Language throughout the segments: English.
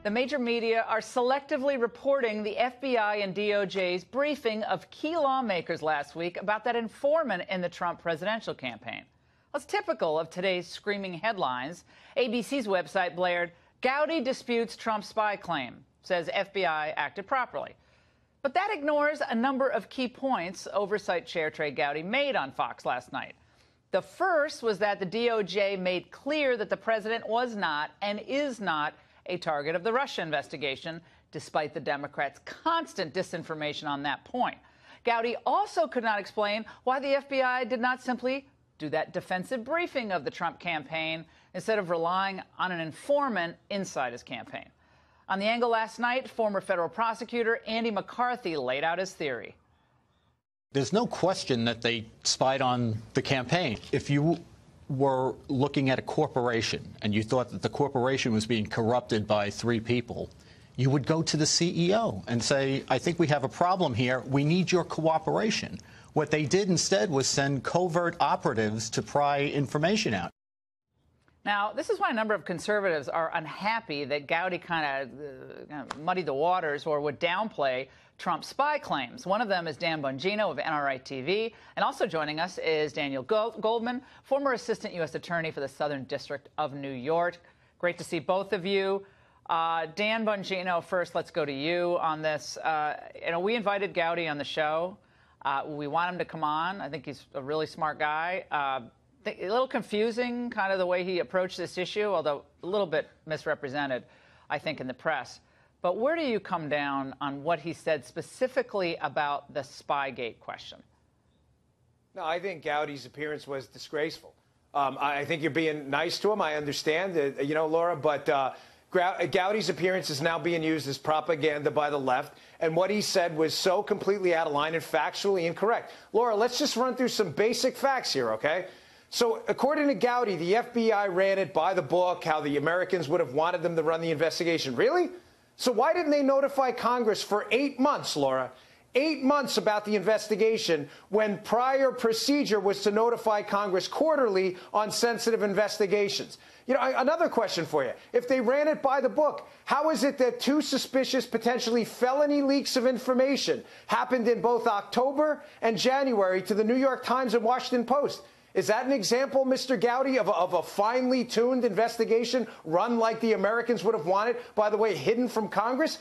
The major media are selectively reporting the FBI and DOJ's briefing of key lawmakers last week about that informant in the Trump presidential campaign. Well, it's typical of today's screaming headlines. ABC's website blared, "Gowdy disputes Trump spy claim, says FBI acted properly." But that ignores a number of key points Oversight Chair Trey Gowdy made on Fox last night. The first was that the DOJ made clear that the president was not and is not a target of the Russia investigation, despite the Democrats' constant disinformation on that point. Gowdy also could not explain why the FBI did not simply do that defensive briefing of the Trump campaign instead of relying on an informant inside his campaign. On The Angle last night, former federal prosecutor Andy McCarthy laid out his theory. There's no question that they spied on the campaign. If you were looking at a corporation and you thought that the corporation was being corrupted by three people, you would go to the CEO and say, I think we have a problem here. We need your cooperation. What they did instead was send covert operatives to pry information out. Now, this is why a number of conservatives are unhappy that Gowdy kind of muddied the waters or would downplay Trump's spy claims. One of them is Dan Bongino of NRI TV. And also joining us is Daniel Goldman, former assistant U.S. attorney for the Southern District of New York. Great to see both of you. Dan Bongino, first, let's go to you on this. We invited Gowdy on the show. We want him to come on. I think he's a really smart guy. A little confusing, kind of the way he approached this issue, although a little bit misrepresented, I think, in the press. But where do you come down on what he said specifically about the Spygate question? No, I think Gowdy's appearance was disgraceful. I think you're being nice to him. I understand, Laura, but Gowdy's appearance is now being used as propaganda by the left. And what he said was so completely out of line and factually incorrect. Laura, let's just run through some basic facts here, okay? So according to Gowdy, the FBI ran it by the book, how the Americans would have wanted them to run the investigation. Really? So why didn't they notify Congress for 8 months, Laura? 8 months about the investigation when prior procedure was to notify Congress quarterly on sensitive investigations. Another question for you. If they ran it by the book, how is it that two suspicious, potentially felony leaks of information happened in both October and January to the New York Times and Washington Post? Is that an example, Mr. Gowdy, of a finely tuned investigation run like the Americans would have wanted, by the way, hidden from Congress?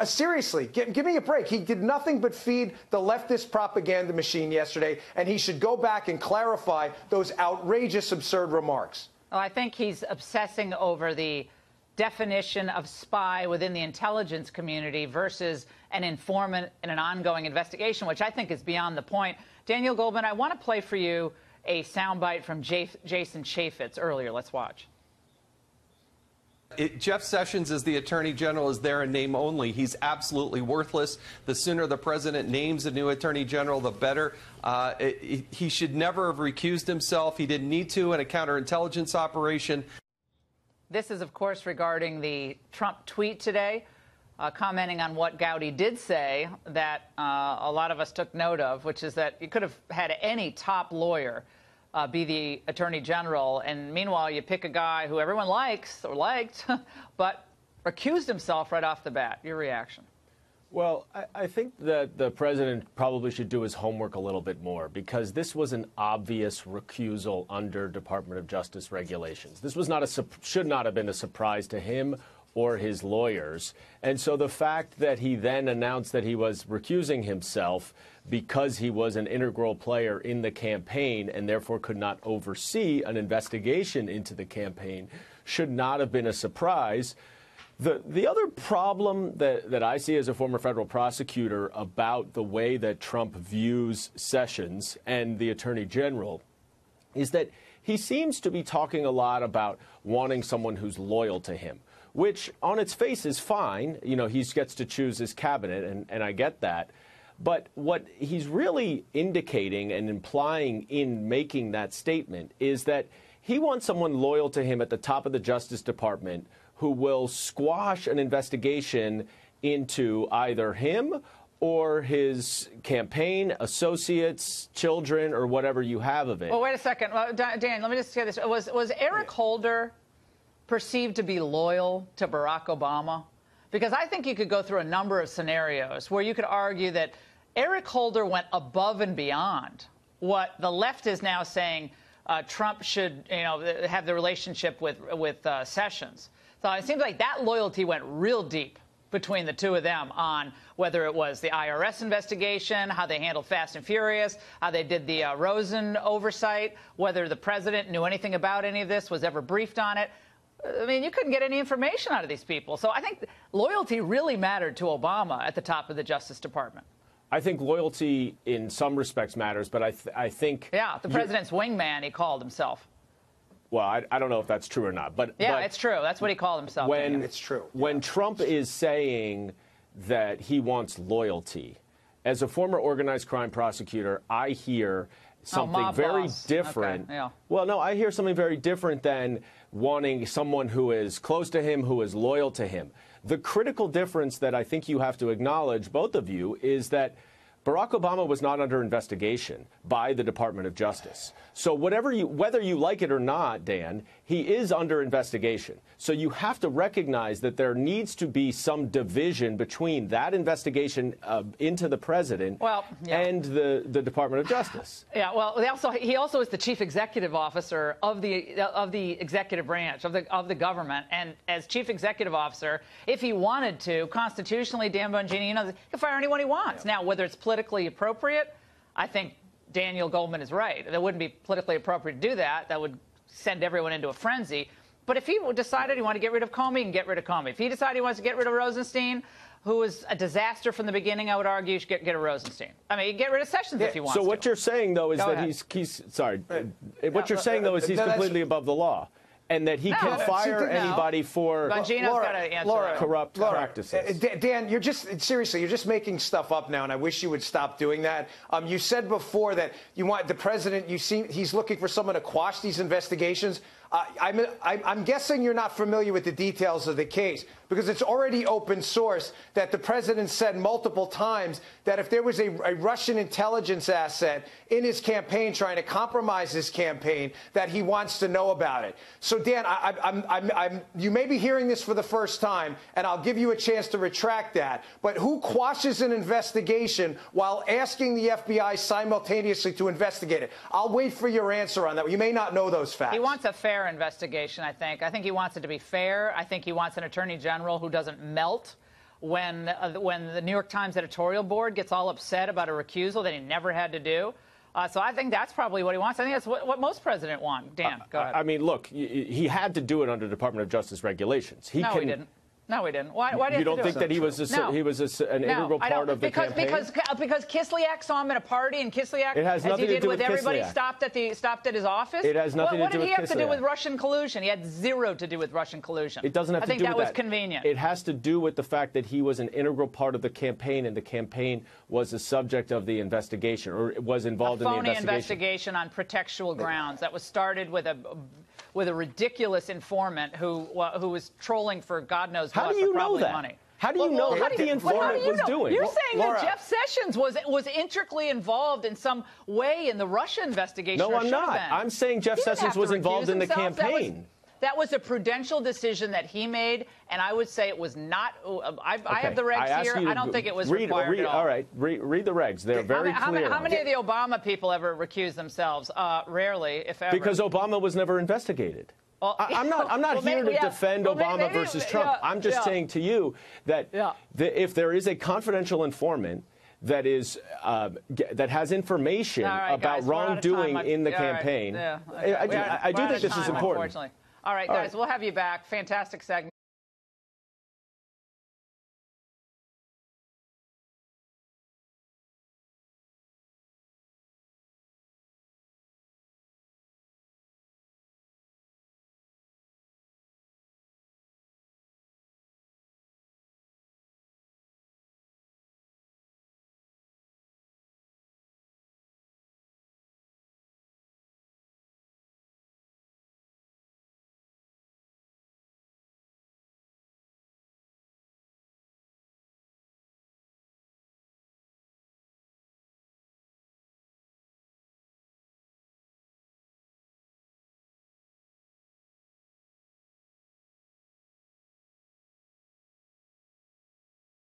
Seriously, give me a break. He did nothing but feed the leftist propaganda machine yesterday, and he should go back and clarify those outrageous, absurd remarks. Well, I think he's obsessing over the definition of spy within the intelligence community versus an informant in an ongoing investigation, which I think is beyond the point. Daniel Goldman, I want to play for you a soundbite from Jason Chaffetz earlier. Let's watch. Jeff Sessions as the Attorney General is there in name only. He's absolutely worthless. The sooner the president names a new Attorney General, the better. He should never have recused himself. He didn't need to in a counterintelligence operation. This is, of course, regarding the Trump tweet today, commenting on what Gowdy did say that a lot of us took note of, which is that you could have had any top lawyer be the Attorney General, and meanwhile you pick a guy who everyone likes or liked, but recused himself right off the bat. Your reaction? Well, I think that the president probably should do his homework a little bit more, because this was an obvious recusal under Department of Justice regulations. This was should not have been a surprise to him or his lawyers. And so the fact that he then announced that he was recusing himself because he was an integral player in the campaign and therefore could not oversee an investigation into the campaign should not have been a surprise. The other problem that I see as a former federal prosecutor about the way that Trump views Sessions and the Attorney General is that he seems to be talking a lot about wanting someone who's loyal to him, which on its face is fine. He gets to choose his cabinet, and I get that. But what he's really indicating and implying in making that statement is that he wants someone loyal to him at the top of the Justice Department who will squash an investigation into either him or his campaign, associates, children, or whatever you have of it. Well, wait a second. Dan, let me just say this. Was Eric Holder perceived to be loyal to Barack Obama? because I think you could go through a number of scenarios where you could argue that Eric Holder went above and beyond what the left is now saying Trump should, have the relationship with Sessions. So it seems like that loyalty went real deep between the two of them on whether it was the IRS investigation, how they handled Fast and Furious, how they did the Rosen oversight, whether the president knew anything about any of this, was ever briefed on it. I mean, you couldn't get any information out of these people. So I think loyalty really mattered to Obama at the top of the Justice Department. I think loyalty in some respects matters, but I think... Yeah, the president's wingman, he called himself. Well, I don't know if that's true or not, but it's true. That's what he called himself. It's true. When Trump is saying that he wants loyalty, as a former organized crime prosecutor, I hear something very different. Okay, yeah. Well, no, I hear something very different than wanting someone who is close to him, who is loyal to him. The critical difference that I think you have to acknowledge, both of you, is that Barack Obama was not under investigation by the Department of Justice. So whether you like it or not, Dan, he is under investigation. So you have to recognize that there needs to be some division between that investigation into the president and the Department of Justice. Yeah, well, he also is the chief executive officer of the executive branch of the government, and as chief executive officer, if he wanted to, constitutionally, Dan Bongino, he can fire anyone he wants. Yeah. Now, whether it's politically appropriate, I think Daniel Goldman is right. It wouldn't be politically appropriate to do that. That would send everyone into a frenzy. But if he decided he wanted to get rid of Comey, he can get rid of Comey. If he decided he wants to get rid of Rosenstein, who was a disaster from the beginning, I would argue you should get rid of Rosenstein. I mean, you can get rid of Sessions if he wants to. So what you're saying, though, is that he's sorry. What you're saying, though, is he's completely above the law, and that he can fire anybody for corrupt practices. Dan, you're just making stuff up now, and I wish you would stop doing that. You said before that you want the president. He's looking for someone to quash these investigations. I'm guessing you're not familiar with the details of the case, because it's already open source that the president said multiple times that if there was a Russian intelligence asset in his campaign trying to compromise his campaign, that he wants to know about it. So, Dan, you may be hearing this for the first time, and I'll give you a chance to retract that. But who quashes an investigation while asking the FBI simultaneously to investigate it? I'll wait for your answer on that. You may not know those facts. He wants a fair investigation, I think. I think he wants it to be fair. I think he wants an attorney general who doesn't melt when the New York Times editorial board gets all upset about a recusal that he never had to do. So I think that's probably what he wants. I think that's what most presidents want. Dan, go ahead. I mean, look, he had to do it under Department of Justice regulations. He didn't. No, he didn't. Why did you don't think that he was an integral part of the campaign? Because Kislyak saw him at a party, and Kislyak, as he did with everybody, stopped at his office. It has nothing to do with Kislyak. What did he have to do with Russian collusion? He had zero to do with Russian collusion. It doesn't have to do with that. I think that was convenient. It has to do with the fact that he was an integral part of the campaign, and the campaign was the subject of the investigation, or was involved in the investigation. A phony investigation on pretextual grounds that was started with a ridiculous informant who was trolling for God knows what, for probably money. How do you know what the informant was doing? You're saying that Jeff Sessions was intricately involved in some way in the Russia investigation. No, I'm not. I'm saying Jeff Sessions was involved in the campaign. That was a prudential decision that he made, and I would say it was not. I have the regs here. I don't think it was required at all. All right, read the regs. They're very clear. How many of the Obama people ever recused themselves? Rarely, if ever. Because Obama was never investigated. Well, I'm not here to defend Obama versus Trump. I'm just saying to you that if there is a confidential informant that has information about wrongdoing in the campaign, I do think this is important. All right, guys, we'll have you back. Fantastic segment.